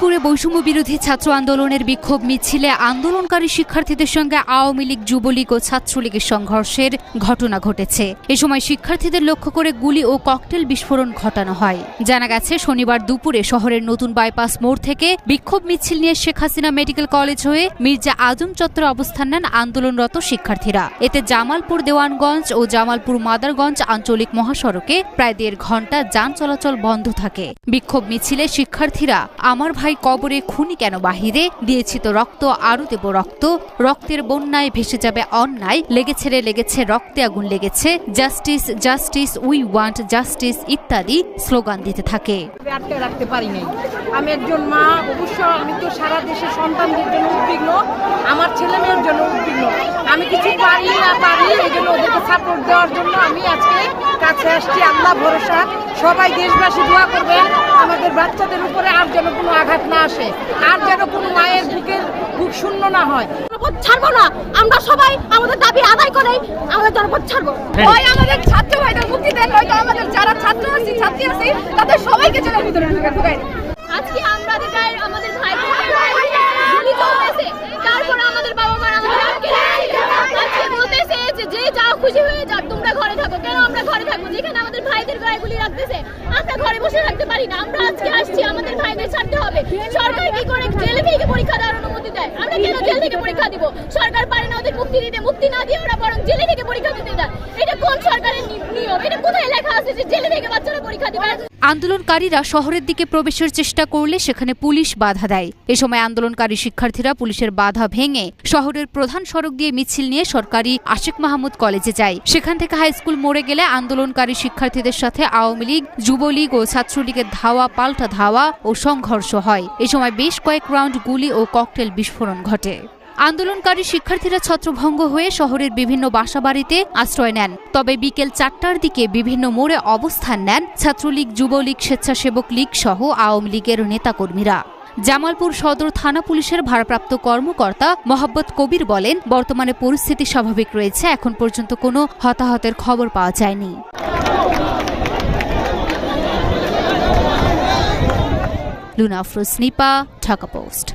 জামালপুরে বৈষম্য বিরোধী ছাত্র আন্দোলনের বিক্ষোভ মিছিলে আন্দোলনকারী শিক্ষার্থীদের সঙ্গে আওয়ামী লীগ, যুবলীগ ও ছাত্রলীগের সংঘর্ষের ঘটনা ঘটেছে। এ সময় শিক্ষার্থীদের লক্ষ্য করে গুলি ও ককটেল বিস্ফোরণ ঘটানো হয়। জানা গেছে, শনিবার দুপুরে শহরের নতুন বাইপাস মোড় থেকে বিক্ষোভ মিছিল নিয়ে শেখ হাসিনা মেডিকেল কলেজ হয়ে মির্জা আজম চত্বরে অবস্থান নেন আন্দোলনরত শিক্ষার্থীরা। এতে জামালপুর দেওয়ানগঞ্জ ও জামালপুর মাদারগঞ্জ আঞ্চলিক মহাসড়কে প্রায় 1.5 ঘণ্টা যান চলাচল বন্ধ থাকে। বিক্ষোভ মিছিলে শিক্ষার্থীরা আমার ভাই কবরে, খুনি কেন বাহিরে, দিয়েছি তো রক্ত, আরো দেব রক্ত, রক্তের বন্যায় ভেসে যাবে অন্যায়, লেগেছে রে লেগেছে, রক্তে আগুন লেগেছে, justice justice, we want justice ইত্যাদি স্লোগান দিতে থাকে। আটকে রাখতে পারি নাই। আমি একজন মা, অবশ্য আমি তো সারা দেশের সন্তানদের জন্য উদ্বিগ্ন, আমার ছেলে মেয়ের জন্য উদ্বিগ্ন। আমি কিছু পারি না পারি, এই জন্য ওদেরকে সাপোর্ট দেওয়ার জন্য আমি আজকে কাছে আসছি। আল্লাহ ভরসা, সবাই দেশবাসী দোয়া করবেন আমাদের বাচ্চাদের উপরে আর যেন কোনো আঘাত না আসে, আর যেন কোনো মায়ের বুক শূন্য না হয়। ছাড়বো না, আমরা সবাই আমাদের দাবি আদায় করে আমাদের জনপদ ছাড়বো। হয় আমাদের ছাত্র ভাইদের মুক্তি দেন, নয়তো আমাদের যারা ছাত্র আছি, ছাত্রী আছি, তাদের সবাইকে জেলের ভিতরে ঢুকাই। আজকে আমরা চাই আমাদের ভাই গুলি চলতেছে, তারপর আমাদের বাবা মা আজকে বলতেছে যে যা খুশি হয়ে যাক, তোমরা ঘরে থাকো। কেন আমরা ঘরে থাকবো যেখানে আমাদের ভাইদের গায়ে গুলি রাখতেছে? আমরা ঘরে বসে থাকতে পারি না। আমরা আজকে আসছি, আমাদের ভাইদের ছাড়তে হবে। সরকার কি করে জেলে থেকে পরীক্ষা দেওয়ার অনুমতি দেয়? আমরা কেন জেল থেকে পরীক্ষা দিব? সরকার পারে না ওদের মুক্তি দিতে, মুক্তি না দিয়ে ওরা বরং জেলে থেকে পরীক্ষা দিতে দেয়। এটা কোন সরকারের নিয়ম? এটা কোথায় লেখা আছে যে জেলে থেকে বাচ্চারা পরীক্ষা দিবে? আন্দোলনকারীরা শহরের দিকে প্রবেশের চেষ্টা করলে সেখানে পুলিশ বাধা দেয়। এ সময় আন্দোলনকারী শিক্ষার্থীরা পুলিশের বাধা ভেঙে শহরের প্রধান সড়ক দিয়ে মিছিল নিয়ে সরকারি আশিক মাহমুদ কলেজে যায়। সেখান থেকে হাই স্কুল মোড়ে গেলে আন্দোলনকারী শিক্ষার্থীদের সাথে আওয়ামী লীগ, যুবলীগ ও ছাত্রলীগের ধাওয়া পাল্টা ধাওয়া ও সংঘর্ষ হয়। এ সময় বেশ কয়েক রাউন্ড গুলি ও ককটেল বিস্ফোরণ ঘটে। আন্দোলনকারী শিক্ষার্থীরা ছত্রভঙ্গ হয়ে শহরের বিভিন্ন বাসাবাড়িতে আশ্রয় নেন। তবে বিকেল 4টার দিকে বিভিন্ন মোড়ে অবস্থান নেন ছাত্রলীগ, যুবলীগ, স্বেচ্ছাসেবক লীগ সহ আওয়ামী লীগের নেতাকর্মীরা। জামালপুর সদর থানা পুলিশের ভারপ্রাপ্ত কর্মকর্তা মোহাম্মদ কবির বলেন, বর্তমানে পরিস্থিতি স্বাভাবিক রয়েছে, এখন পর্যন্ত কোনো হতাহতের খবর পাওয়া যায়নি। লুনা আফরোজ, নিপা, ঢাকা পোস্ট।